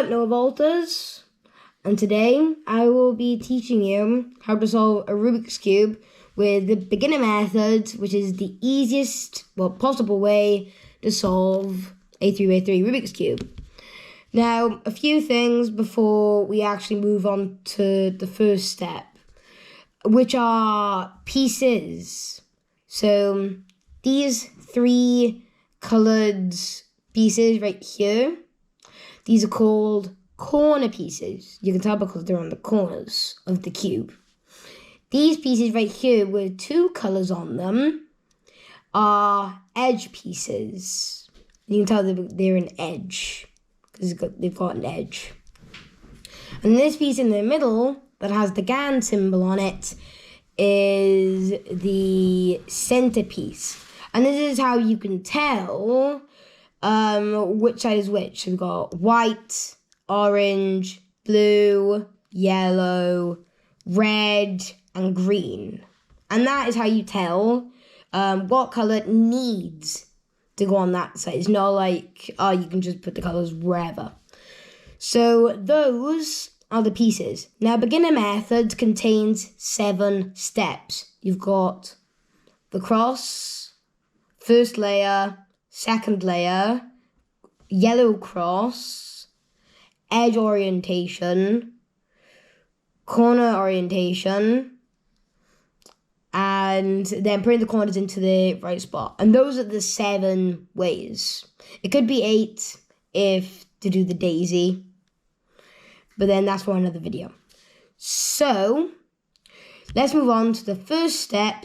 What's up, Noah Volters? And today I will be teaching you how to solve a Rubik's Cube with the beginner method, which is the easiest, possible way to solve a 3x3 Rubik's Cube. Now, a few things before we actually move on to the first step, which are pieces. So these three colored pieces right here, these are called corner pieces. You can tell because they're on the corners of the cube. These pieces right here with two colors on them are edge pieces. You can tell they're an edge because they've got an edge. And this piece in the middle that has the GAN symbol on it is the centerpiece. And this is how you can tell which side is which. So we've got white, orange, blue, yellow, red, and green. And that is how you tell what color needs to go on that side. It's not like, you can just put the colors wherever. So those are the pieces. Now, beginner method contains 7 steps. You've got the cross, first layer, second layer, yellow cross, edge orientation, corner orientation, and then putting the corners into the right spot. And those are the 7 ways. It could be 8 if to do the daisy, but then that's for another video. So let's move on to the first step,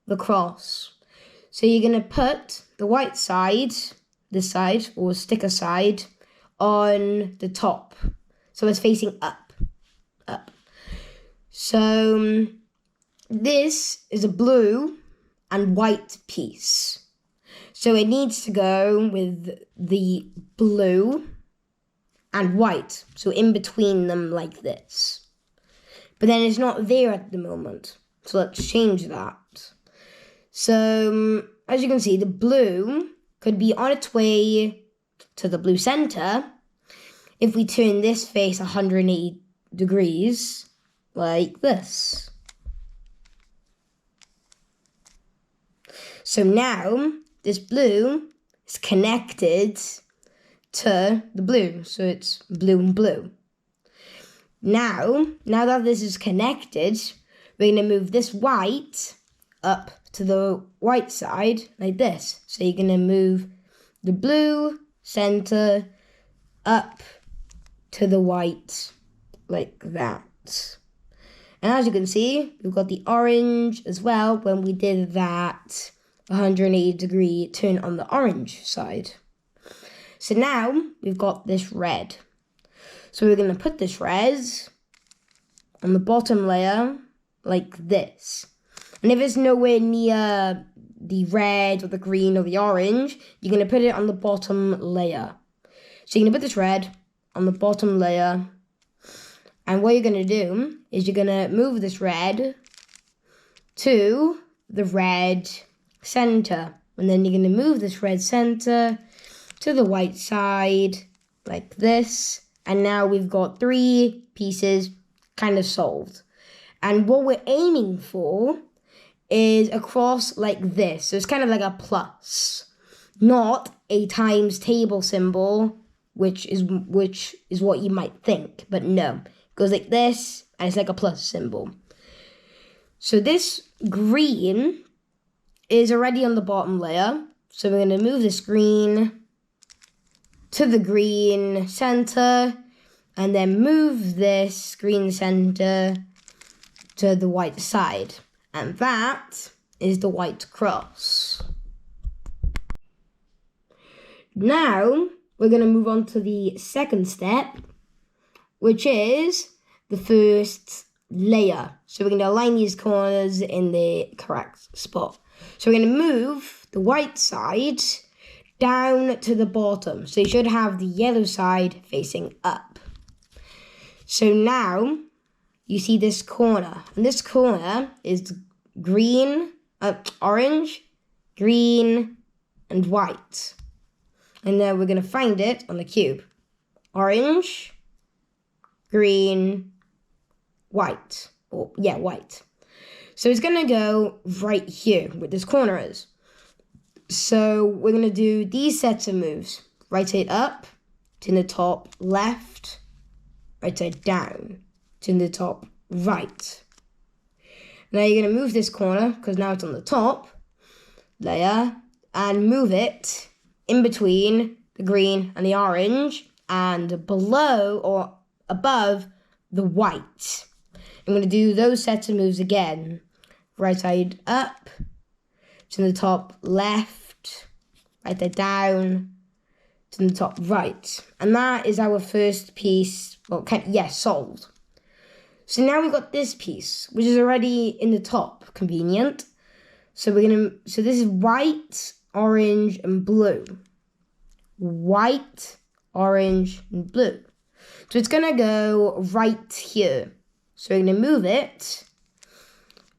the cross. So you're going to put the white side, this side, or sticker side, on the top. So it's facing up. So this is a blue and white piece. So it needs to go with the blue and white. So in between them like this. But then it's not there at the moment. So let's change that. So as you can see, the blue could be on its way to the blue center if we turn this face 180 degrees like this. So now this blue is connected to the blue. So it's blue and blue. Now that this is connected, we're going to move this white up to the white side like this. So you're going to move the blue center up to the white like that. And as you can see, we've got the orange as well when we did that 180 degree turn on the orange side. So now we've got this red. So we're going to put this red on the bottom layer like this. And if it's nowhere near the red or the green or the orange, you're going to put it on the bottom layer. So you're going to put this red on the bottom layer. And what you're going to do is you're going to move this red to the red center. And then you're going to move this red center to the white side like this. And now we've got 3 pieces kind of solved. And what we're aiming for is a cross like this. So it's kind of like a plus, not a times table symbol, which is what you might think. But no, it goes like this, and it's like a plus symbol. So this green is already on the bottom layer. So we're going to move this green to the green center, and then move this green center to the white side. And that is the white cross. Now, we're going to move on to the second step, which is the first layer. So we're going to align these corners in the correct spot. So we're going to move the white side down to the bottom. So you should have the yellow side facing up. So now you see this corner. And this corner is green, orange, green, and white. And then we're going to find it on the cube. Orange, green, white. White. So it's going to go right here where this corner is. So we're going to do these sets of moves. Right side up, to the top left, right side down, to the top right. Now you're going to move this corner, because now it's on the top layer, and move it in between the green and the orange, and below or above the white. I'm going to do those sets of moves again. Right side up, to the top left, right side down, to the top right. And that is our first piece, solved. So now we've got this piece, which is already in the top, convenient. So this is white, orange, and blue. White, orange, and blue. So it's gonna go right here. So we're gonna move it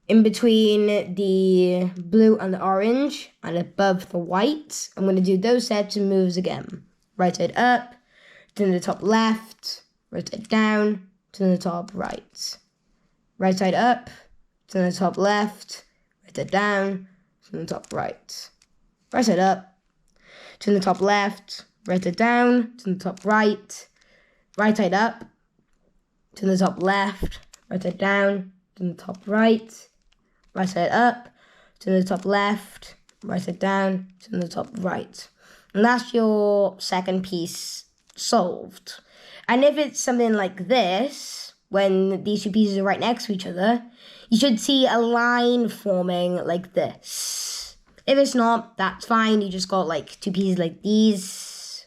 in between the blue and the orange and above the white. I'm gonna do those sets of moves again. Right side up, to the top left, right side down, to the top right. Right side up, to the top left, right side down, to the top right. Right side up, to the top left, right side down, to the top right. Right side up, to the top left, right side down, to the top right. Right side up, to the top left, right side down, to the top right. And that's your second piece solved. And if it's something like this, when these two pieces are right next to each other, you should see a line forming like this. If it's not, that's fine. You just got like two pieces like these,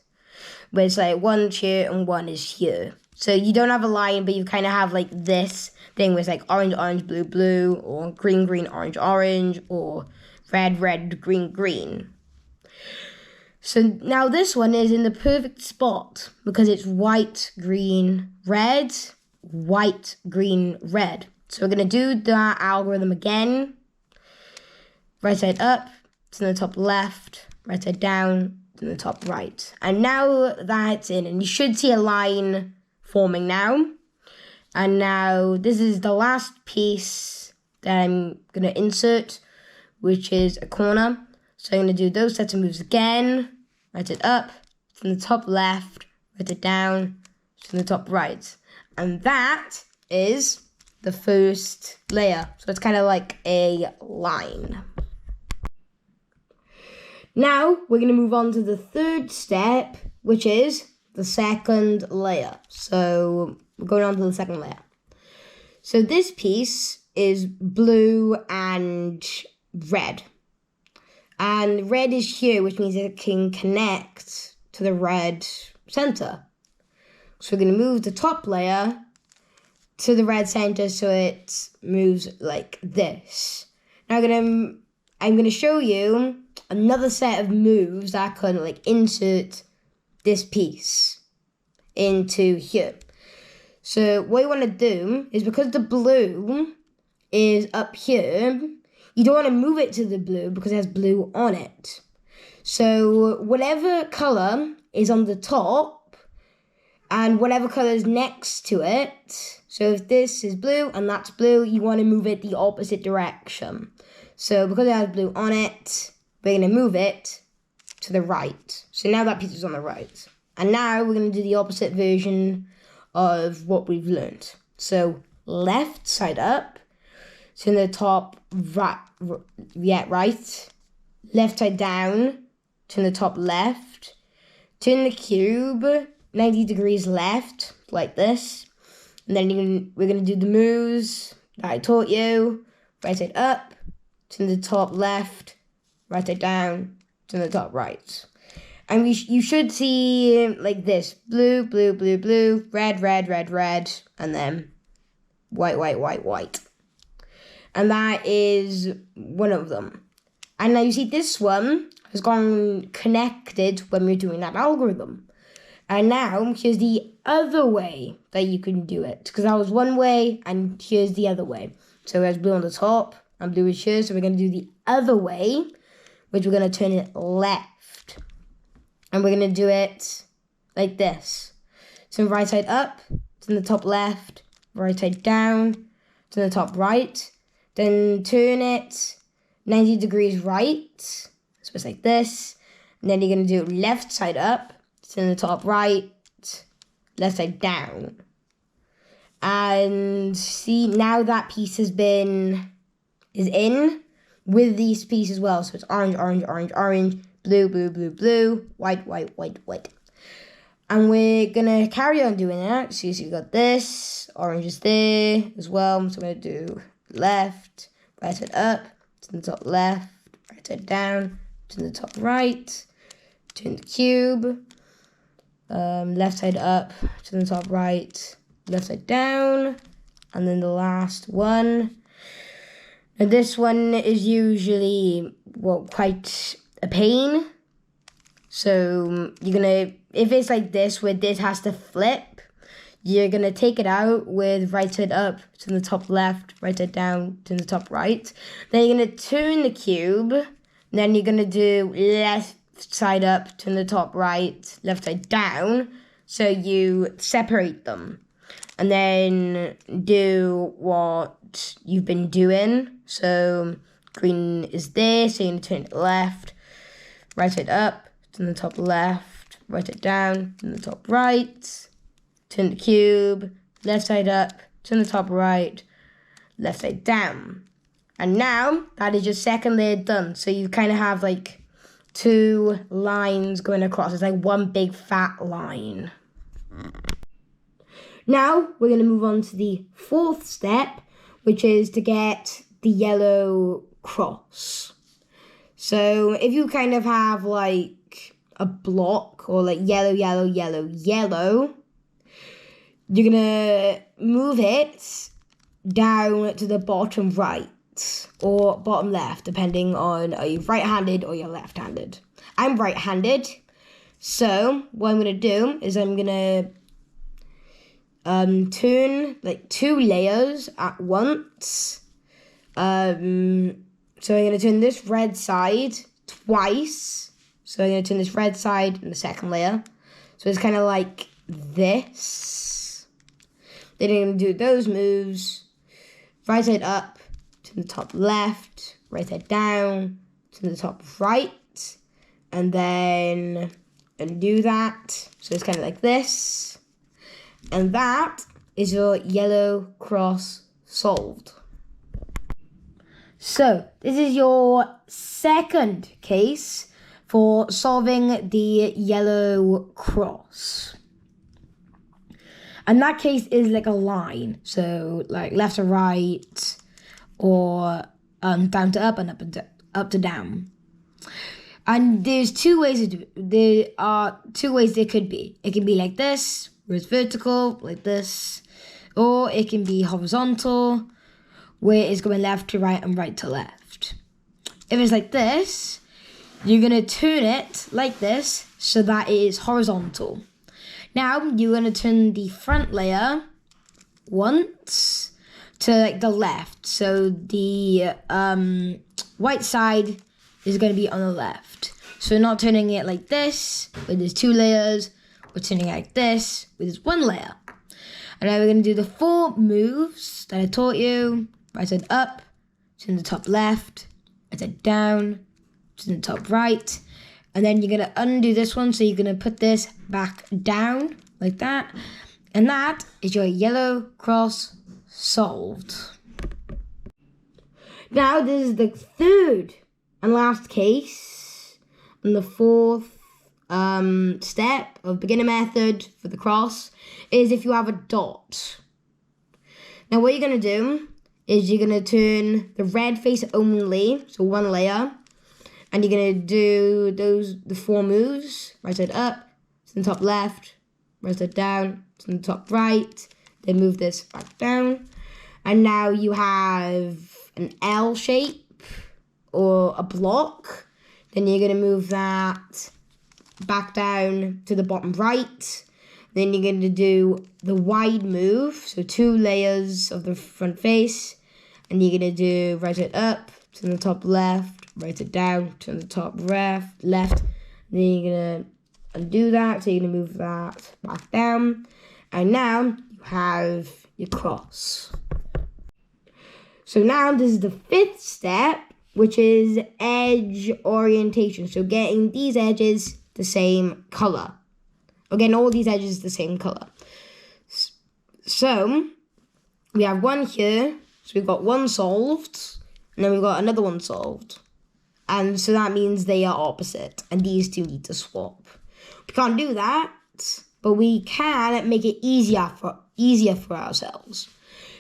where it's like one here and one is here. So you don't have a line, but you kind of have like this thing where it's like orange, orange, blue, blue, or green, green, orange, orange, or red, red, green, green. So now this one is in the perfect spot because it's white, green, red, white, green, red. So we're going to do that algorithm again. Right side up, to the top left, right side down, to the top right. And now that's in, and you should see a line forming now. And now this is the last piece that I'm going to insert, which is a corner. So I'm going to do those sets of moves again. Right it up, to the top left, right it down, to the top right. And that is the first layer. So it's kind of like a line. Now we're going to move on to the third step, which is the second layer. So we're going on to the second layer. So this piece is blue and red. And red is here, which means it can connect to the red center. So we're going to move the top layer to the red center so it moves like this. Now I'm going to show you another set of moves that can like insert this piece into here. So what you want to do is, because the blue is up here, you don't want to move it to the blue because it has blue on it. So whatever color is on the top and whatever color is next to it, so if this is blue and that's blue, you want to move it the opposite direction. So because it has blue on it, we're going to move it to the right. So now that piece is on the right. And now we're going to do the opposite version of what we've learned. So left side up, to the top right, left side down, to the top left, turn the cube 90 degrees left, like this, and then we're going to do the moves that I taught you. Right side up, to the top left, right side down, to the top right. And you should see like this, blue, blue, blue, blue, red, red, red, red, and then white, white, white, white. And that is one of them. And now you see this one has gone connected when we're doing that algorithm. And now here's the other way that you can do it. Because that was one way and here's the other way. So there's blue on the top and blue is here. So we're going to do the other way, which we're going to turn it left. And we're going to do it like this. So right side up, turn the top left, right side down, turn the top right, then turn it 90 degrees right, so it's like this, and then you're going to do left side up, turn the top right, left side down. And see, now that piece is in with these pieces as well. So it's orange, orange, orange, orange, blue, blue, blue, blue, white, white, white, white. And we're gonna carry on doing that. So you got this, orange is there as well. So I'm gonna do left, right side up, turn the top left, right side down, turn the top right, turn the cube, left side up, turn the top right, left side down, and then the last one. Now this one is usually, quite a pain. So you're gonna, if it's like this, where this has to flip, you're gonna take it out with right side up, turn the top left, right side down, turn the top right. Then you're gonna turn the cube, then you're gonna do left side up, turn the top right, left side down. So you separate them. And then do what you've been doing. So green is there, so you're going to turn it left, right side up, turn the top left, right side down, turn the top right, turn the cube, left side up, turn the top right, left side down. And now that is your second layer done. So you kind of have like two lines going across. It's like one big fat line. Now we're going to move on to the fourth step, which is to get the yellow cross. So if you kind of have like a block or like yellow, yellow, yellow, yellow, you're going to move it down to the bottom right or bottom left, depending on are you right-handed or you're left-handed. I'm right-handed, so what I'm going to do is I'm going to turn like two layers at once. So I'm going to turn this red side twice. So I'm going to turn this red side in the second layer. So it's kind of like this. Then I'm going to do those moves. Right side up, turn the top left, right side down, turn the top right. And then undo that. So it's kind of like this. And that is your yellow cross solved. So this is your second case for solving the yellow cross. And that case is like a line. So like left to right or down to up and up to down. And there's two ways to do it. There are two ways it could be. It can be like this, where it's vertical, like this. Or it can be horizontal, where it's going left to right and right to left. If it's like this, you're going to turn it like this so that it is horizontal. Now, you're going to turn the front layer once to like the left. So the white side is going to be on the left. So we're not turning it like this, where there's two layers. We're turning it like this, where there's one layer. And now we're going to do the 4 moves that I taught you. Right side up, turn the top left, right side down, turn the top right. And then you're going to undo this one, so you're going to put this back down, like that. And that is your yellow cross solved. Now this is the third and last case, and the fourth step of beginner method for the cross is if you have a dot. Now what you're going to do is you're going to turn the red face only, so one layer, and you're going to do the 4 moves, right side up, to the top left, right side down, to the top right, then move this back down, and now you have an L shape or a block. Then you're going to move that back down to the bottom right. Then you're going to do the wide move, so 2 layers of the front face, and you're going to do right side up, to the top left, right side down, to the top left. Then you're going to undo that, so you're going to move that back down. And now you have your cross. So now this is the fifth step, which is edge orientation. So getting these edges the same color. Again, all these edges the same color. So we have one here. So we've got one solved, and then we've got another one solved. And so that means they are opposite, and these two need to swap. We can't do that, but we can make it easier for ourselves.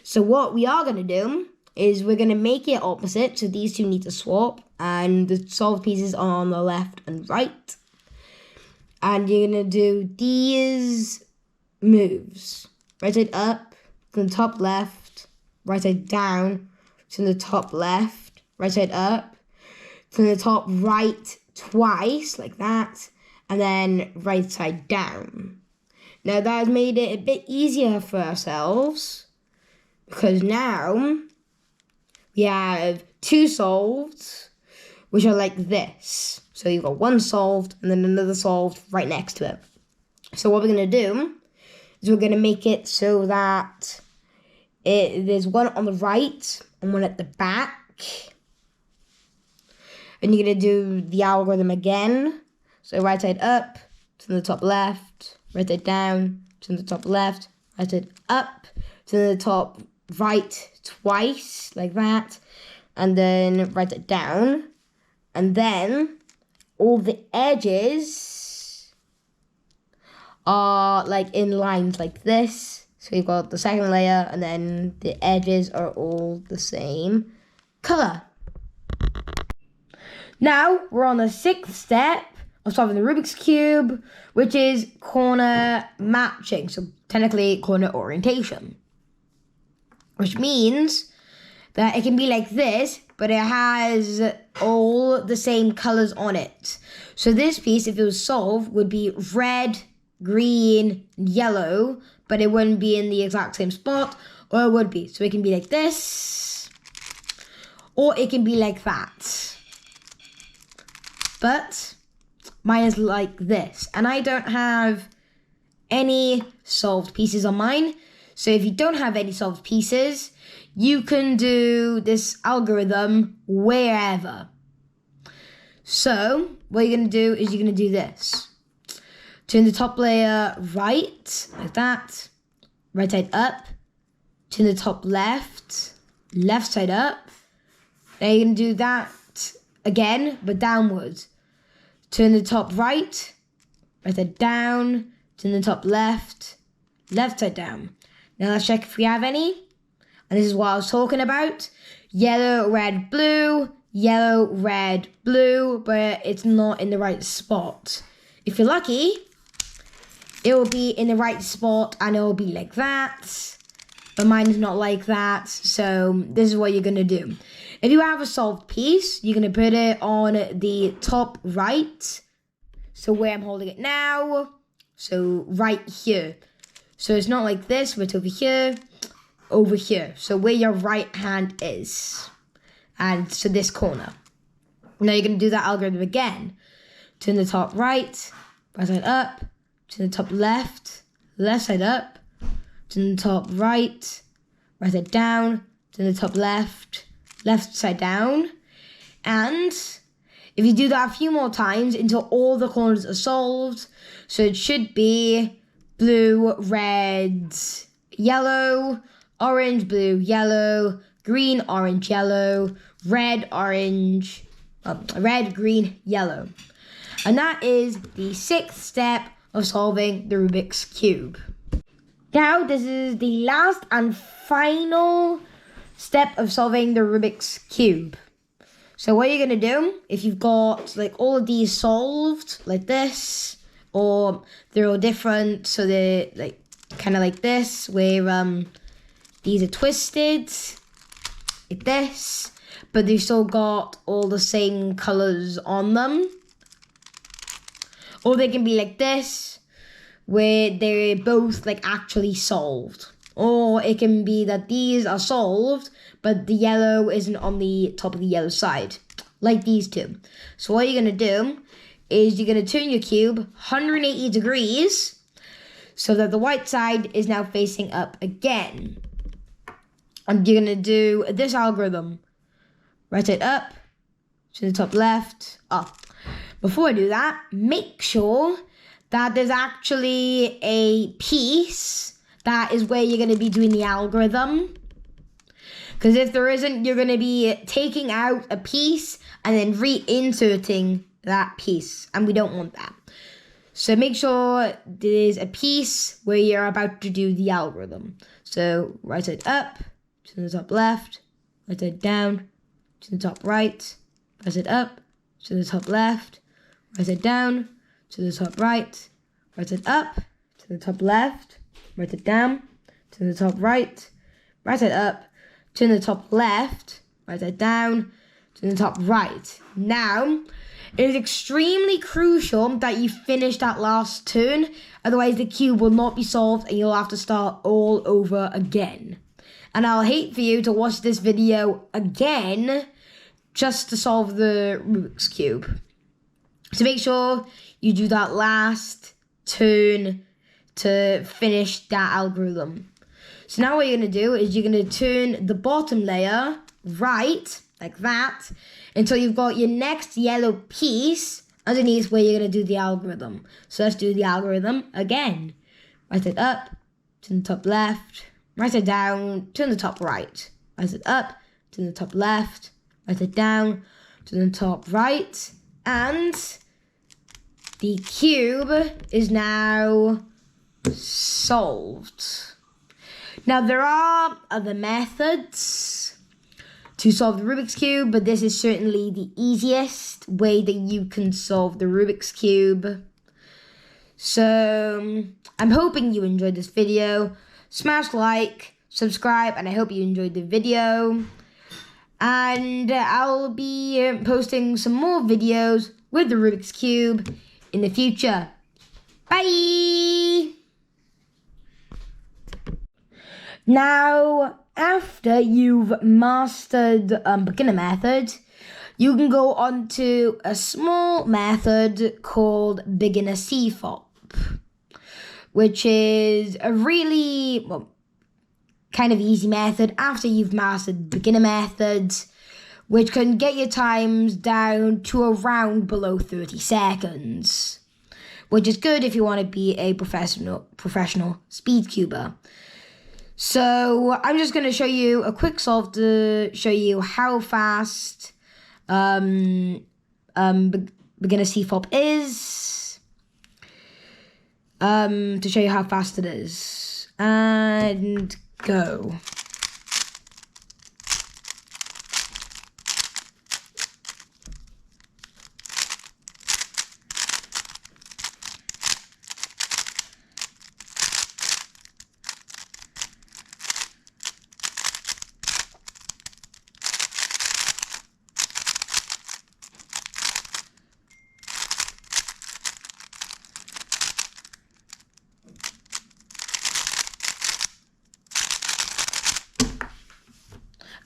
So what we are going to do is we're going to make it opposite, so these two need to swap, and the solved pieces are on the left and right. And you're going to do these moves. Right side up, to the top left, right side down, to the top left, right side up, to the top right twice, like that, and then right side down. Now that has made it a bit easier for ourselves, because now we have two solved, which are like this. So you've got one solved and then another solved right next to it. So what we're going to do is we're going to make it so that there's one on the right and one at the back. And you're going to do the algorithm again. So right side up, to the top left, right side down, to the top left, right side up, to the top right twice, like that. And then right side down. And then all the edges are like in lines like this. So you've got the second layer, and then the edges are all the same color. Now we're on the sixth step of solving the Rubik's Cube, which is corner matching. So technically corner orientation, which means that it can be like this, but it has all the same colors on it. So this piece, if it was solved, would be red, green, yellow, but it wouldn't be in the exact same spot, or it would be. So it can be like this, or it can be like that. But mine is like this, and I don't have any solved pieces on mine. So if you don't have any solved pieces, you can do this algorithm wherever. So what you're going to do is you're going to do this. Turn the top layer right, like that. Right side up. Turn the top left. Left side up. Now you're going to do that again, but downwards. Turn the top right. Right side down. Turn the top left. Left side down. Now let's check if we have any. And this is what I was talking about. Yellow, red, blue. Yellow, red, blue. But it's not in the right spot. If you're lucky, it will be in the right spot and it will be like that. But mine is not like that. So this is what you're going to do. If you have a solved piece, you're going to put it on the top right. So where I'm holding it now. So right here. So it's not like this, but it's over here. So where your right hand is. And so this corner. Now you're going to do that algorithm again. Turn the top right, right side up. Turn the top left, left side up. Turn the top right, right side down. Turn the top left, left side down. And if you do that a few more times until all the corners are solved, so it should be blue, red, yellow, orange, blue, yellow, green, orange, yellow, red, orange, red, green, yellow. And that is the sixth step of solving the Rubik's Cube. Now, this is the last and final step of solving the Rubik's Cube. So what you're going to do, if you've got like all of these solved like this, or they're all different, so they're like kind of like this, where these are twisted like this, but they've still got all the same colors on them. Or they can be like this, where they're both like actually solved. Or it can be that these are solved, but the yellow isn't on the top of the yellow side, like these two. So what you're going to do is you're going to turn your cube 180 degrees so that the white side is now facing up again. And you're going to do this algorithm. Right side up, to the top left, up. Before I do that, make sure that there's actually a piece that is where you're going to be doing the algorithm. Because if there isn't, you're going to be taking out a piece and then reinserting that piece. And we don't want that. So make sure there's a piece where you're about to do the algorithm. So right side up, to the top left, right side down, to the top right, right side up, to the top left, right side down, to the top right, right side up, to the top left, right side down, to the top right, right side up, to the top left, right side down, to the top right. Now, it is extremely crucial that you finish that last turn, otherwise the cube will not be solved and you'll have to start all over again. And I'll hate for you to watch this video again just to solve the Rubik's Cube. So make sure you do that last turn to finish that algorithm. So now what you're going to do is you're going to turn the bottom layer right, like that, until you've got your next yellow piece underneath where you're going to do the algorithm. So let's do the algorithm again. Right side up, turn the top left, right side down, turn the top right. Right side up, turn the top left, right side down, turn the top right, and the cube is now solved. Now there are other methods to solve the Rubik's Cube, but this is certainly the easiest way that you can solve the Rubik's Cube. So I'm hoping you enjoyed this video. Smash like, subscribe, and I hope you enjoyed the video. And I'll be posting some more videos with the Rubik's Cube in the future. Bye! Now, after you've mastered beginner method, you can go on to a small method called beginner CFOP, which is a really kind of easy method after you've mastered beginner methods, which can get your times down to around below 30 seconds, which is good if you want to be a professional speed cuber. So I'm just going to show you a quick solve to show you how fast beginner CFOP is, to show you how fast it is, and go.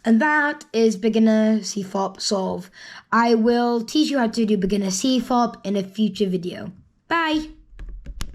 And that is beginner CFOP solve. I will teach you how to do beginner CFOP in a future video. Bye!